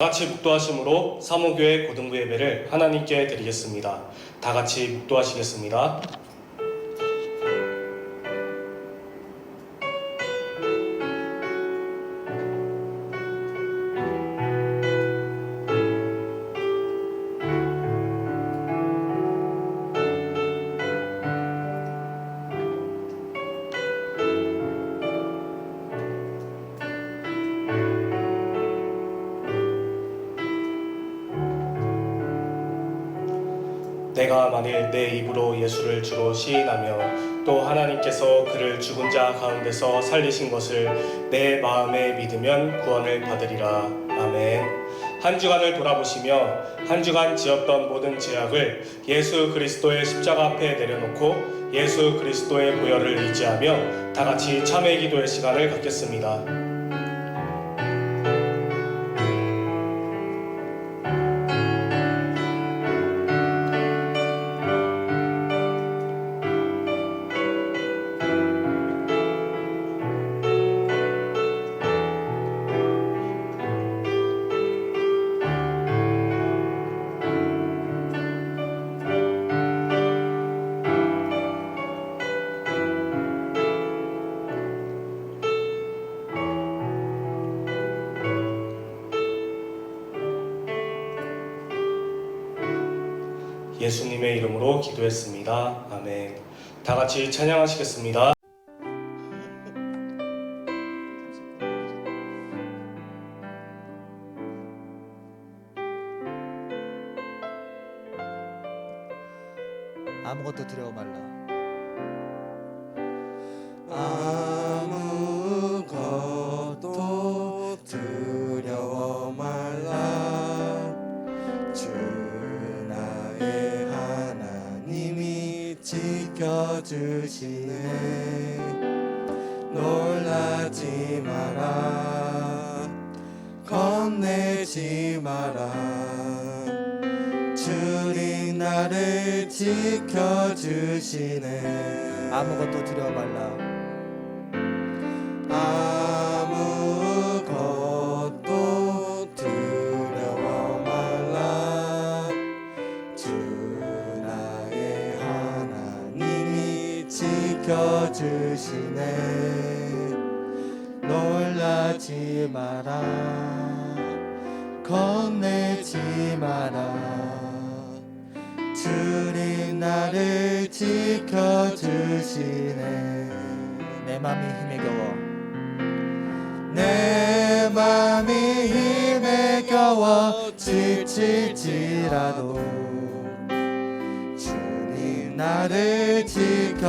같이 묵도하심으로 사모교회 고등부 예배를 하나님께 드리겠습니다. 다 같이 묵도하시겠습니다. 내가 만일 내 입으로 예수를 주로 시인하며 또 하나님께서 그를 죽은 자 가운데서 살리신 것을 내 마음에 믿으면 구원을 받으리라. 아멘. 한 주간을 돌아보시며 한 주간 지었던 모든 죄악을 예수 그리스도의 십자가 앞에 내려놓고 예수 그리스도의 보혈을 의지하며 다 같이 참회 기도의 시간을 갖겠습니다. 예수님의 이름으로 기도했습니다. 아멘. 다 같이 찬양하시겠습니다. 아무것도 두려워 말라. 아무것도 두려워 말라. 주 나의 하나님이 지켜주시네. 놀라지 마라. 겁내지 마라. 주님 나를 지켜주시네. 아무것도 두려워 말라. 아무것도 두려워 말라. 주 나의 하나님이 지켜주시네. 놀라지 마라. 겁내지 마라. 주님 나를 지켜주시네. 내 맘이 힘에 겨워. 내 맘이 힘에 겨워 지칠지라도 주님 나를 지켜주시네.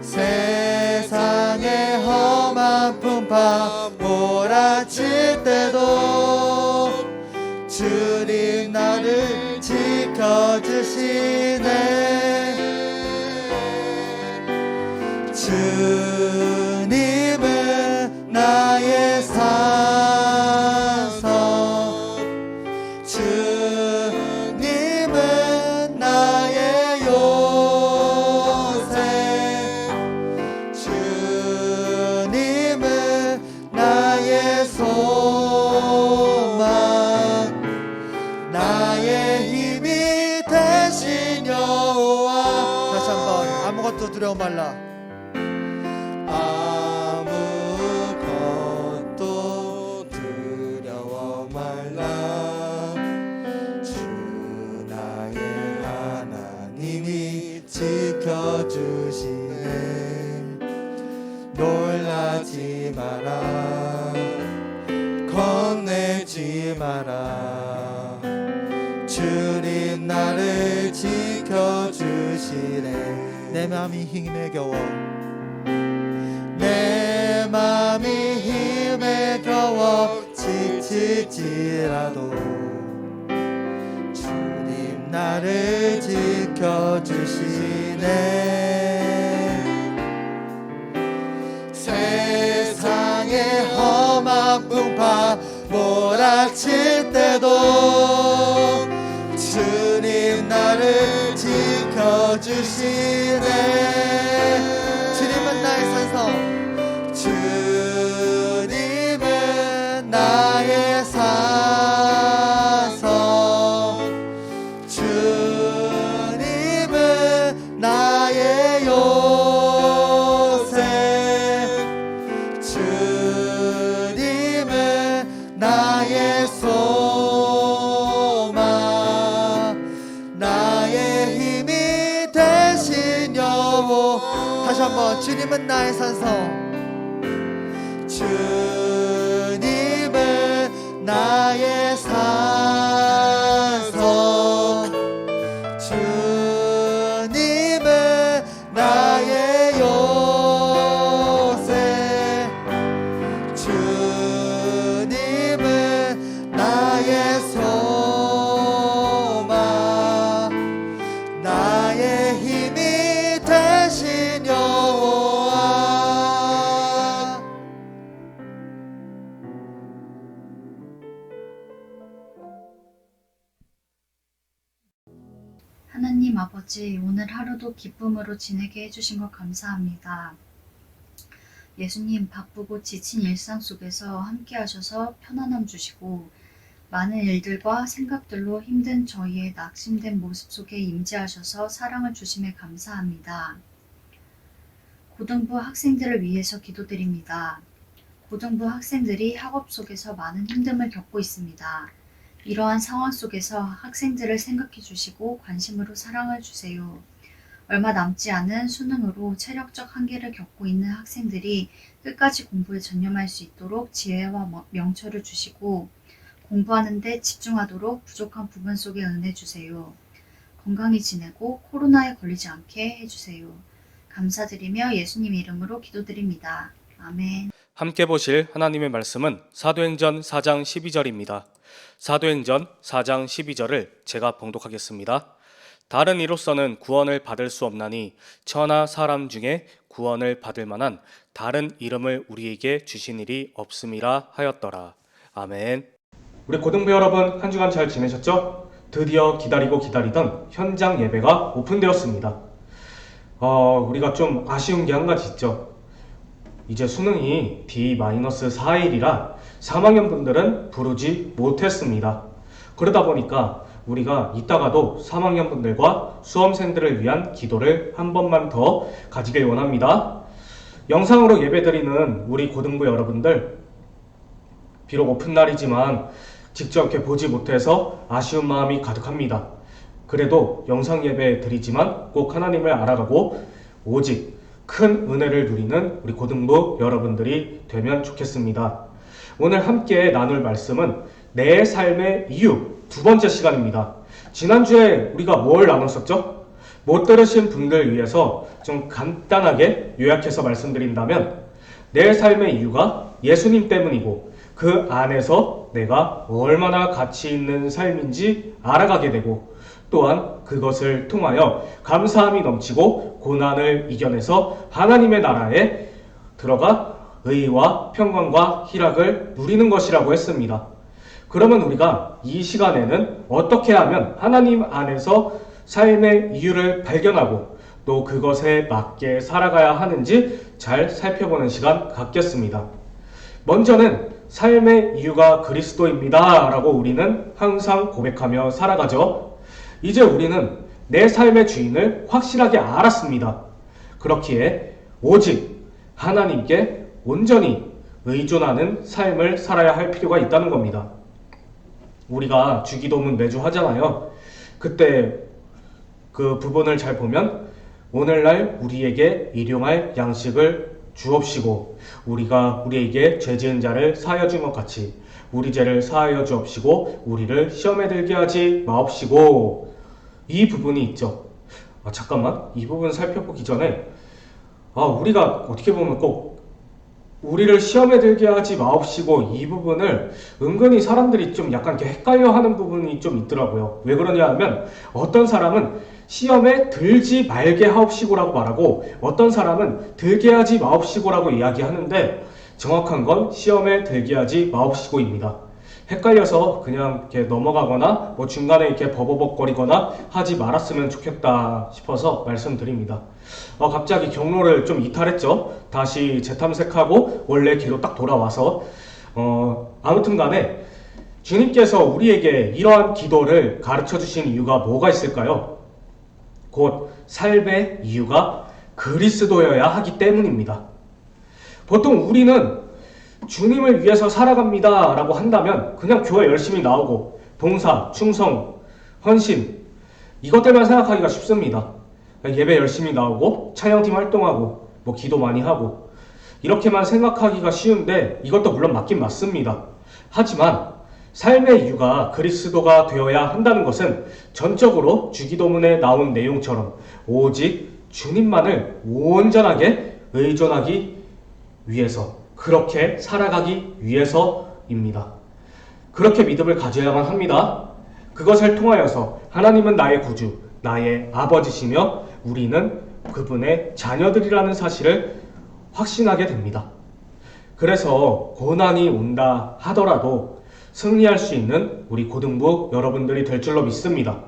세상의 험한 풍파 몰아칠 때도 주님 나를 지켜주시네. 주님은 나의 산성, 주님은 나의 요새, 주님은 나의 소망, 나의 힘이 되신 여호와. 다시 한번 아무것도 두려워 말라. 아무것도 두려워 말라. 주 나의 하나님이 지켜주시네. 놀라지 마라. 겁내지 마라. 주님 나를 지켜주시네. 내 맘이 힘에 겨워. 내 맘이 힘에 겨워 지칠지라도 주님 나를 지켜주시네. 세상의 험한 풍파 몰아칠 때도 주님 나를 지켜주시네. 주님은 나의 산성. 주 나의 소망 나의 힘이 되신 여호. 다시 한번 주님은 나의 산성, 주님은 나의 산성, 주님은 나의 요새, 주님은 나의 소망 나의 힘이 되신 여호와. 하나님 아버지, 오늘 하루도 기쁨으로 지내게 해주신 것 감사합니다. 예수님, 바쁘고 지친 일상 속에서 함께 하셔서 편안함 주시고 많은 일들과 생각들로 힘든 저희의 낙심된 모습 속에 임재하셔서 사랑을 주심에 감사합니다. 고등부 학생들을 위해서 기도드립니다. 고등부 학생들이 학업 속에서 많은 힘듦을 겪고 있습니다. 이러한 상황 속에서 학생들을 생각해 주시고 관심으로 사랑을 주세요. 얼마 남지 않은 수능으로 체력적 한계를 겪고 있는 학생들이 끝까지 공부에 전념할 수 있도록 지혜와 명철을 주시고 공부하는 데 집중하도록 부족한 부분 속에 은혜 주세요. 건강히 지내고 코로나에 걸리지 않게 해주세요. 감사드리며 예수님 이름으로 기도드립니다. 아멘. 함께 보실 하나님의 말씀은 사도행전 4장 12절입니다. 사도행전 4장 12절을 제가 봉독하겠습니다. 다른 이로서는 구원을 받을 수 없나니 천하 사람 중에 구원을 받을 만한 다른 이름을 우리에게 주신 일이 없음이라 하였더라. 아멘. 우리 고등부 여러분, 한 주간 잘 지내셨죠? 드디어 기다리고 기다리던 현장 예배가 오픈되었습니다. 우리가 좀 아쉬운 게 한 가지 있죠. 이제 수능이 D-4일이라 3학년 분들은 부르지 못했습니다. 그러다 보니까 우리가 이따가도 3학년 분들과 수험생들을 위한 기도를 한 번만 더 가지길 원합니다. 영상으로 예배드리는 우리 고등부 여러분들, 비록 오픈날이지만 직접 이렇게 보지 못해서 아쉬운 마음이 가득합니다. 그래도 영상 예배 드리지만 꼭 하나님을 알아가고 오직 큰 은혜를 누리는 우리 고등부 여러분들이 되면 좋겠습니다. 오늘 함께 나눌 말씀은 내 삶의 이유 두 번째 시간입니다. 지난주에 우리가 뭘 나눴었죠? 못 들으신 분들 위해서 좀 간단하게 요약해서 말씀드린다면 내 삶의 이유가 예수님 때문이고 그 안에서 내가 얼마나 가치 있는 삶인지 알아가게 되고 또한 그것을 통하여 감사함이 넘치고 고난을 이겨내서 하나님의 나라에 들어가 의와 평강과 희락을 누리는 것이라고 했습니다. 그러면 우리가 이 시간에는 어떻게 하면 하나님 안에서 삶의 이유를 발견하고 또 그것에 맞게 살아가야 하는지 잘 살펴보는 시간 갖겠습니다. 먼저는 삶의 이유가 그리스도입니다 라고 우리는 항상 고백하며 살아가죠. 이제 우리는 내 삶의 주인을 확실하게 알았습니다. 그렇기에 오직 하나님께 온전히 의존하는 삶을 살아야 할 필요가 있다는 겁니다. 우리가 주기도문 매주 하잖아요. 그때 그 부분을 잘 보면 오늘날 우리에게 일용할 양식을 주옵시고 우리가 우리에게 죄 지은 자를 사하여 준 것 같이 우리 죄를 사하여 주옵시고 우리를 시험에 들게 하지 마옵시고, 이 부분이 있죠. 잠깐만, 이 부분 살펴보기 전에 우리가 어떻게 보면 꼭 우리를 시험에 들게 하지 마옵시고 이 부분을 은근히 사람들이 좀 약간 이렇게 헷갈려 하는 부분이 좀 있더라고요. 왜 그러냐 하면 어떤 사람은 시험에 들지 말게 하옵시고라고 말하고 어떤 사람은 들게 하지 마옵시고라고 이야기하는데 정확한 건 시험에 들게 하지 마옵시고입니다. 헷갈려서 그냥 이렇게 넘어가거나 뭐 중간에 이렇게 버버벅거리거나 하지 말았으면 좋겠다 싶어서 말씀드립니다. 갑자기 경로를 좀 이탈했죠. 다시 재탐색하고 원래 길로 딱 돌아와서 아무튼 간에 주님께서 우리에게 이러한 기도를 가르쳐 주신 이유가 뭐가 있을까요? 곧 삶의 이유가 그리스도여야 하기 때문입니다. 보통 우리는 주님을 위해서 살아갑니다 라고 한다면 그냥 교회 열심히 나오고 봉사, 충성, 헌신 이것 때문에 생각하기가 쉽습니다. 예배 열심히 나오고 찬양팀 활동하고 뭐 기도 많이 하고 이렇게만 생각하기가 쉬운데 이것도 물론 맞긴 맞습니다. 하지만 삶의 이유가 그리스도가 되어야 한다는 것은 전적으로 주기도문에 나온 내용처럼 오직 주님만을 온전하게 의존하기 위해서 그렇게 살아가기 위해서입니다. 그렇게 믿음을 가져야만 합니다. 그것을 통하여서 하나님은 나의 구주, 나의 아버지시며 우리는 그분의 자녀들이라는 사실을 확신하게 됩니다. 그래서 고난이 온다 하더라도 승리할 수 있는 우리 고등부 여러분들이 될 줄로 믿습니다.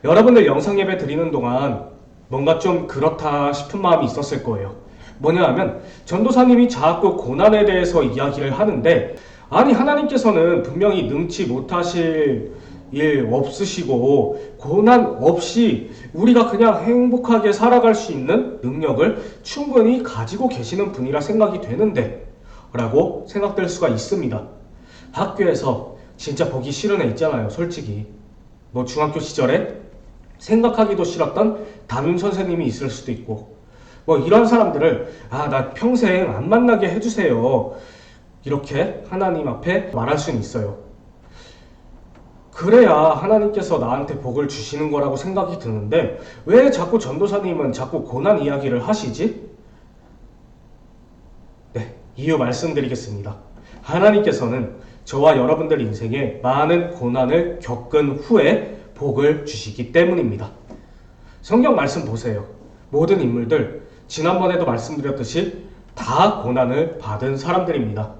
여러분들 영상 예배 드리는 동안 뭔가 좀 그렇다 싶은 마음이 있었을 거예요. 뭐냐 하면 전도사님이 자꾸 고난에 대해서 이야기를 하는데 아니 하나님께서는 분명히 능치 못하실 일 없으시고 고난 없이 우리가 그냥 행복하게 살아갈 수 있는 능력을 충분히 가지고 계시는 분이라 생각이 되는데 라고 생각될 수가 있습니다. 학교에서 진짜 보기 싫은 애 있잖아요. 솔직히 뭐 중학교 시절에 생각하기도 싫었던 담임 선생님이 있을 수도 있고 뭐 이런 사람들을 나 평생 안 만나게 해주세요 이렇게 하나님 앞에 말할 수는 있어요. 그래야 하나님께서 나한테 복을 주시는 거라고 생각이 드는데 왜 자꾸 전도사님은 자꾸 고난 이야기를 하시지? 네, 이유 말씀드리겠습니다. 하나님께서는 저와 여러분들 인생에 많은 고난을 겪은 후에 복을 주시기 때문입니다. 성경 말씀 보세요. 모든 인물들 지난번에도 말씀드렸듯이 다 고난을 받은 사람들입니다.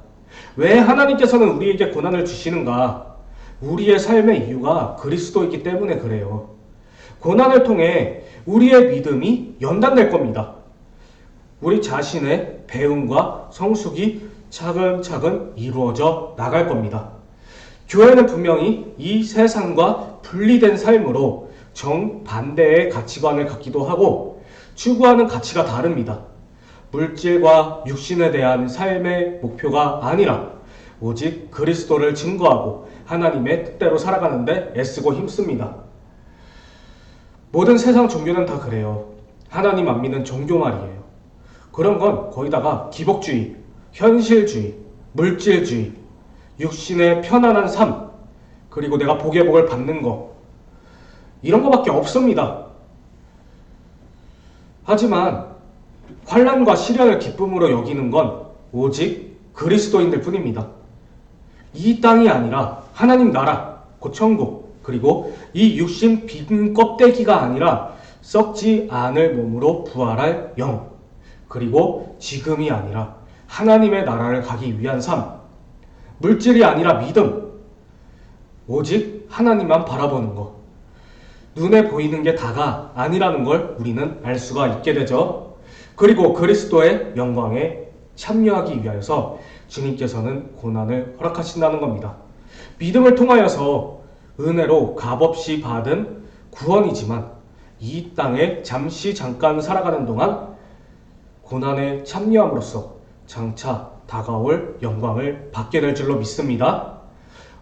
왜 하나님께서는 우리에게 고난을 주시는가? 우리의 삶의 이유가 그리스도이기 때문에 그래요. 고난을 통해 우리의 믿음이 연단될 겁니다. 우리 자신의 배움과 성숙이 차근차근 이루어져 나갈 겁니다. 교회는 분명히 이 세상과 분리된 삶으로 정반대의 가치관을 갖기도 하고 추구하는 가치가 다릅니다. 물질과 육신에 대한 삶의 목표가 아니라 오직 그리스도를 증거하고 하나님의 뜻대로 살아가는데 애쓰고 힘씁니다. 모든 세상 종교는 다 그래요. 하나님 안 믿는 종교 말이에요. 그런 건 거의다가 기복주의, 현실주의, 물질주의, 육신의 편안한 삶, 그리고 내가 복의 복을 받는 거 이런 거밖에 없습니다. 하지만 환난과 시련을 기쁨으로 여기는 건 오직 그리스도인들 뿐입니다. 이 땅이 아니라 하나님 나라, 곧 천국, 그리고 이 육신 빈 껍데기가 아니라 썩지 않을 몸으로 부활할 영, 그리고 지금이 아니라 하나님의 나라를 가기 위한 삶, 물질이 아니라 믿음, 오직 하나님만 바라보는 것, 눈에 보이는 게 다가 아니라는 걸 우리는 알 수가 있게 되죠. 그리고 그리스도의 영광에 참여하기 위하여서 주님께서는 고난을 허락하신다는 겁니다. 믿음을 통하여서 은혜로 값없이 받은 구원이지만 이 땅에 잠깐 살아가는 동안 고난에 참여함으로써 장차 다가올 영광을 받게 될 줄로 믿습니다.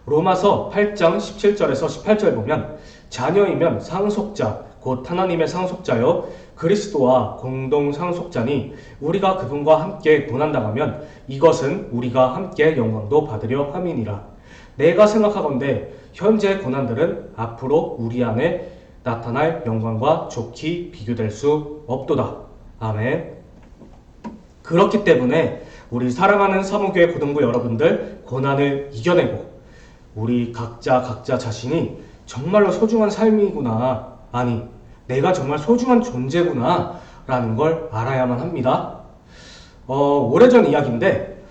로마서 8장 17절에서 18절 보면 자녀이면 상속자 곧 하나님의 상속자여 그리스도와 공동 상속자니 우리가 그분과 함께 고난당하면 이것은 우리가 함께 영광도 받으려 함이니라. 내가 생각하건대 현재 고난들은 앞으로 우리 안에 나타날 영광과 좋게 비교될 수 없도다. 아멘. 그렇기 때문에 우리 사랑하는 사모교회 고등부 여러분들 고난을 이겨내고 우리 각자 자신이 정말로 소중한 삶이구나, 아니 내가 정말 소중한 존재구나 라는 걸 알아야만 합니다. 오래전 이야기인데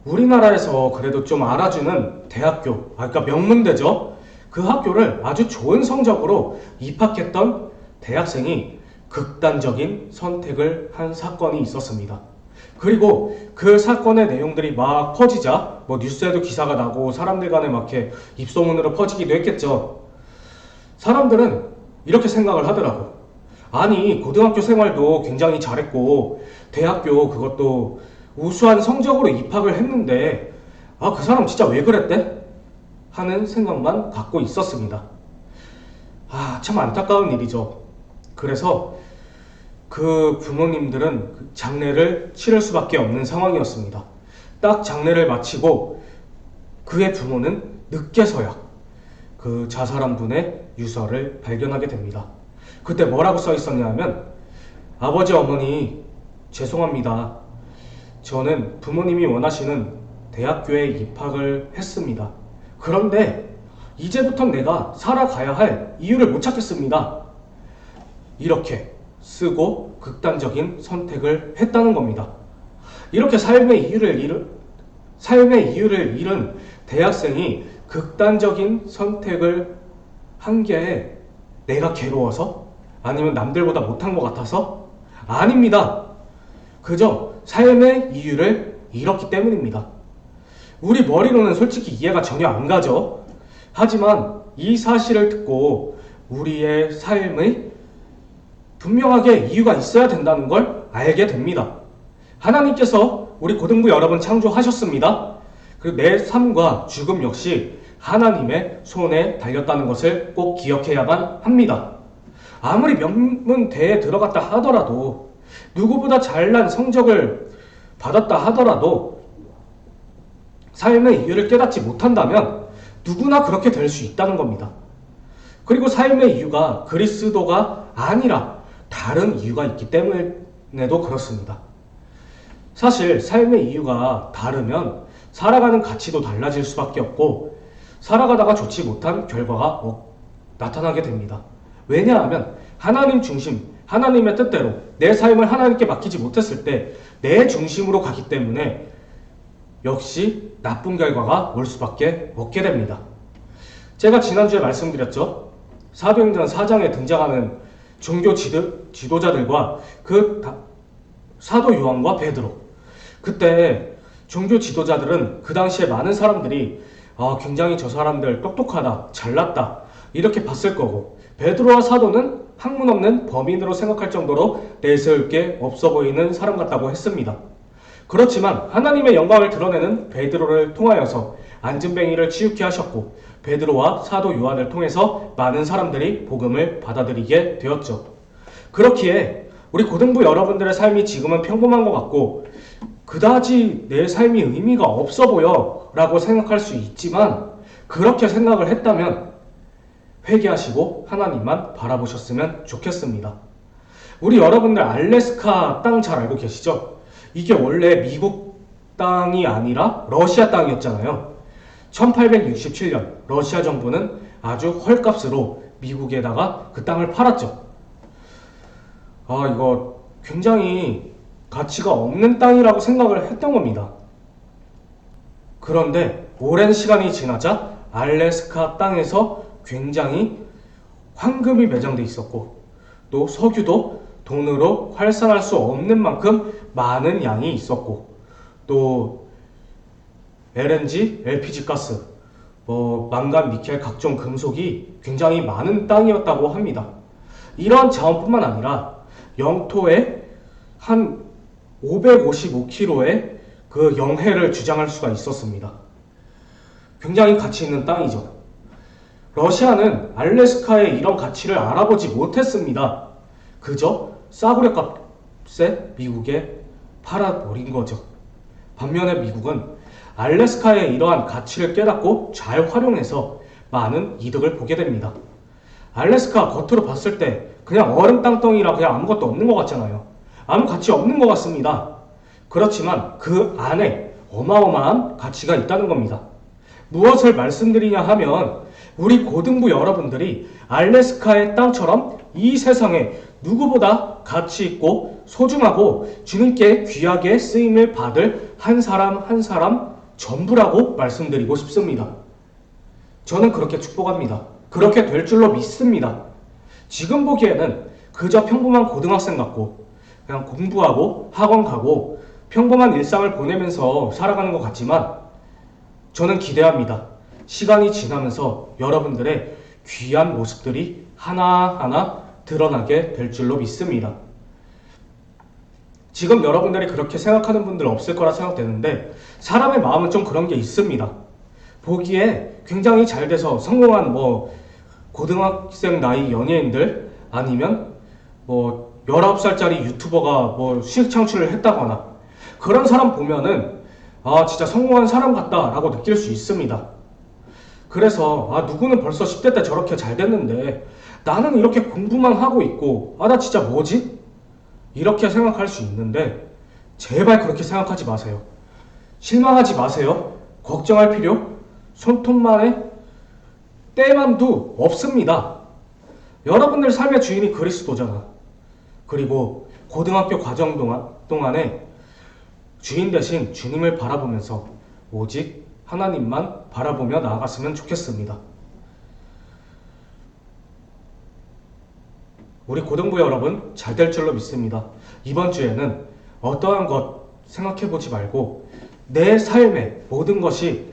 우리나라에서 그래도 좀 알아주는 대학교, 그러니까 명문대죠. 그 학교를 아주 좋은 성적으로 입학했던 대학생이 극단적인 선택을 한 사건이 있었습니다. 그리고 그 사건의 내용들이 막 퍼지자 뭐 뉴스에도 기사가 나고 사람들 간에 막 이렇게 입소문으로 퍼지기도 했겠죠. 사람들은 이렇게 생각을 하더라고. 아니 고등학교 생활도 굉장히 잘했고 대학교 그것도 우수한 성적으로 입학을 했는데 그 사람 진짜 왜 그랬대? 하는 생각만 갖고 있었습니다. 참 안타까운 일이죠. 그래서 그 부모님들은 그 장례를 치를 수밖에 없는 상황이었습니다. 딱 장례를 마치고 그의 부모는 늦게서야 그 자살한 분의 유서를 발견하게 됩니다. 그때 뭐라고 써 있었냐면, 아버지 어머니 죄송합니다. 저는 부모님이 원하시는 대학교에 입학을 했습니다. 그런데 이제부터 내가 살아가야 할 이유를 못 찾겠습니다. 이렇게 쓰고 극단적인 선택을 했다는 겁니다. 이렇게 삶의 이유를 잃은 대학생이 극단적인 선택을 한 게 내가 괴로워서? 아니면 남들보다 못한 것 같아서? 아닙니다. 그저 삶의 이유를 잃었기 때문입니다. 우리 머리로는 솔직히 이해가 전혀 안 가죠. 하지만 이 사실을 듣고 우리의 삶의 분명하게 이유가 있어야 된다는 걸 알게 됩니다. 하나님께서 우리 고등부 여러분 창조하셨습니다. 그리고 내 삶과 죽음 역시 하나님의 손에 달렸다는 것을 꼭 기억해야만 합니다. 아무리 명문대에 들어갔다 하더라도, 누구보다 잘난 성적을 받았다 하더라도 삶의 이유를 깨닫지 못한다면 누구나 그렇게 될 수 있다는 겁니다. 그리고 삶의 이유가 그리스도가 아니라 다른 이유가 있기 때문에도 그렇습니다. 사실 삶의 이유가 다르면 살아가는 가치도 달라질 수밖에 없고, 살아가다가 좋지 못한 결과가 나타나게 됩니다. 왜냐하면 하나님 중심, 하나님의 뜻대로 내 삶을 하나님께 맡기지 못했을 때 내 중심으로 가기 때문에 역시 나쁜 결과가 올 수밖에 없게 됩니다. 제가 지난주에 말씀드렸죠. 사도행전 4장에 등장하는 종교 지도자들과 그 사도 요한과 베드로. 그때 종교 지도자들은 그 당시에 많은 사람들이 굉장히 저 사람들 똑똑하다, 잘났다 이렇게 봤을 거고, 베드로와 사도는 학문 없는 범인으로 생각할 정도로 내세울 게 없어 보이는 사람 같다고 했습니다. 그렇지만 하나님의 영광을 드러내는 베드로를 통하여서 안진뱅이를 치유케 하셨고, 베드로와 사도 요한을 통해서 많은 사람들이 복음을 받아들이게 되었죠. 그렇기에 우리 고등부 여러분들의 삶이 지금은 평범한 것 같고 그다지 내 삶이 의미가 없어 보여 라고 생각할 수 있지만, 그렇게 생각을 했다면 회개하시고 하나님만 바라보셨으면 좋겠습니다. 우리 여러분들 알래스카 땅 잘 알고 계시죠? 이게 원래 미국 땅이 아니라 러시아 땅이었잖아요. 1867년 러시아 정부는 아주 헐값으로 미국에다가 그 땅을 팔았죠. 이거 굉장히 가치가 없는 땅이라고 생각을 했던 겁니다. 그런데 오랜 시간이 지나자 알래스카 땅에서 굉장히 황금이 매장돼 있었고, 또 석유도 돈으로 환산할 수 없는 만큼 많은 양이 있었고, 또 LNG, LPG 가스, 망간, 니켈, 각종 금속이 굉장히 많은 땅이었다고 합니다. 이러한 자원뿐만 아니라 영토에 한 555km의 그 영해를 주장할 수가 있었습니다. 굉장히 가치 있는 땅이죠. 러시아는 알래스카의 이런 가치를 알아보지 못했습니다. 그저 싸구려 값에 미국에 팔아버린 거죠. 반면에 미국은 알래스카의 이러한 가치를 깨닫고 잘 활용해서 많은 이득을 보게 됩니다. 알래스카 겉으로 봤을 때 그냥 얼음 땅덩이라 그냥 아무것도 없는 것 같잖아요. 아무 가치 없는 것 같습니다. 그렇지만 그 안에 어마어마한 가치가 있다는 겁니다. 무엇을 말씀드리냐 하면, 우리 고등부 여러분들이 알래스카의 땅처럼 이 세상에 누구보다 가치 있고 소중하고 주님께 귀하게 쓰임을 받을 한 사람 한 사람 전부라고 말씀드리고 싶습니다. 저는 그렇게 축복합니다. 그렇게 될 줄로 믿습니다. 지금 보기에는 그저 평범한 고등학생 같고 그냥 공부하고 학원 가고 평범한 일상을 보내면서 살아가는 것 같지만, 저는 기대합니다. 시간이 지나면서 여러분들의 귀한 모습들이 하나하나 드러나게 될 줄로 믿습니다. 지금 여러분들이 그렇게 생각하는 분들 없을 거라 생각되는데 사람의 마음은 좀 그런 게 있습니다. 보기에 굉장히 잘 돼서 성공한 고등학생 나이 연예인들 아니면 19살짜리 유튜버가 수익 창출을 했다거나 그런 사람 보면은 진짜 성공한 사람 같다라고 느낄 수 있습니다. 그래서 누구는 벌써 10대 때 저렇게 잘 됐는데 나는 이렇게 공부만 하고 있고 나 진짜 뭐지? 이렇게 생각할 수 있는데 제발 그렇게 생각하지 마세요. 실망하지 마세요. 걱정할 필요 손톱만에 때만도 없습니다. 여러분들 삶의 주인이 그리스도잖아. 그리고 고등학교 과정 동안에 주인 대신 주님을 바라보면서 오직 하나님만 바라보며 나아갔으면 좋겠습니다. 우리 고등부 여러분 잘 될 줄로 믿습니다. 이번 주에는 어떠한 것 생각해보지 말고 내 삶의 모든 것이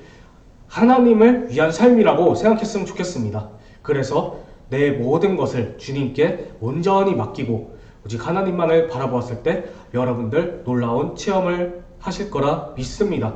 하나님을 위한 삶이라고 생각했으면 좋겠습니다. 그래서 내 모든 것을 주님께 온전히 맡기고 오직 하나님만을 바라보았을 때 여러분들 놀라운 체험을 하실 거라 믿습니다.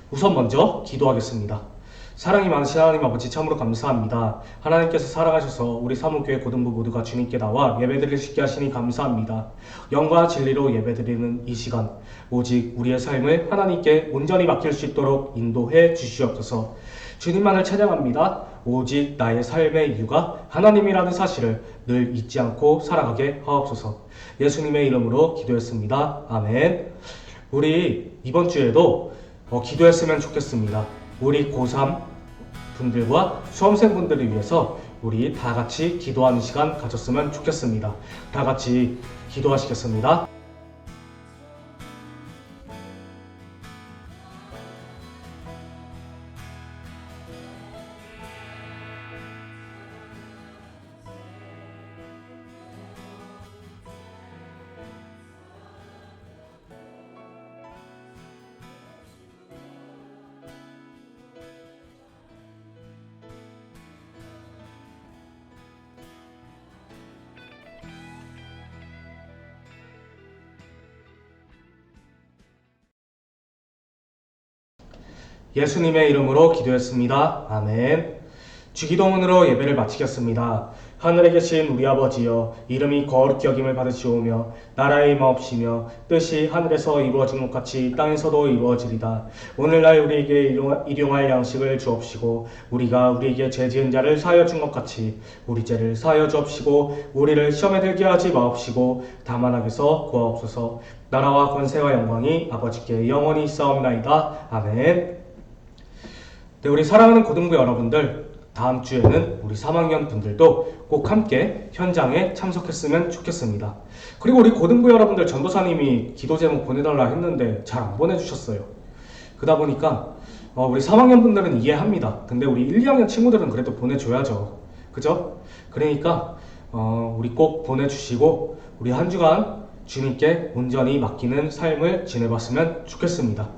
우선 먼저 기도하겠습니다. 사랑이 많으신 하나님 아버지 참으로 감사합니다. 하나님께서 사랑하셔서 우리 사무교회 고등부 모두가 주님께 나와 예배드릴 수 있게 하시니 감사합니다. 영과 진리로 예배드리는 이 시간 오직 우리의 삶을 하나님께 온전히 맡길 수 있도록 인도해 주시옵소서. 주님만을 찬양합니다. 오직 나의 삶의 이유가 하나님이라는 사실을 늘 잊지 않고 살아가게 하옵소서. 예수님의 이름으로 기도했습니다. 아멘. 우리 이번 주에도 기도했으면 좋겠습니다. 우리 고3 분들과 수험생 분들을 위해서 우리 다 같이 기도하는 시간 가졌으면 좋겠습니다. 다 같이 기도하시겠습니다. 예수님의 이름으로 기도했습니다. 아멘. 주기도문으로 예배를 마치겠습니다. 하늘에 계신 우리 아버지여, 이름이 거룩히 여김을 받으시오며 나라의 임하옵시며 뜻이 하늘에서 이루어진 것 같이 땅에서도 이루어지리다. 오늘날 우리에게 일용할 양식을 주옵시고 우리가 우리에게 죄 지은 자를 사하여 준 것 같이 우리 죄를 사하여 주옵시고 우리를 시험에 들게 하지 마옵시고 다만 악에서 구하옵소서. 나라와 권세와 영광이 아버지께 영원히 있사옵나이다. 아멘. 네, 우리 사랑하는 고등부 여러분들, 다음 주에는 우리 3학년 분들도 꼭 함께 현장에 참석했으면 좋겠습니다. 그리고 우리 고등부 여러분들 전도사님이 기도 제목 보내달라 했는데 잘 안 보내주셨어요. 그러다 보니까 우리 3학년 분들은 이해합니다. 근데 우리 1, 2학년 친구들은 그래도 보내줘야죠. 그죠? 그러니까 우리 꼭 보내주시고 우리 한 주간 주님께 온전히 맡기는 삶을 지내봤으면 좋겠습니다.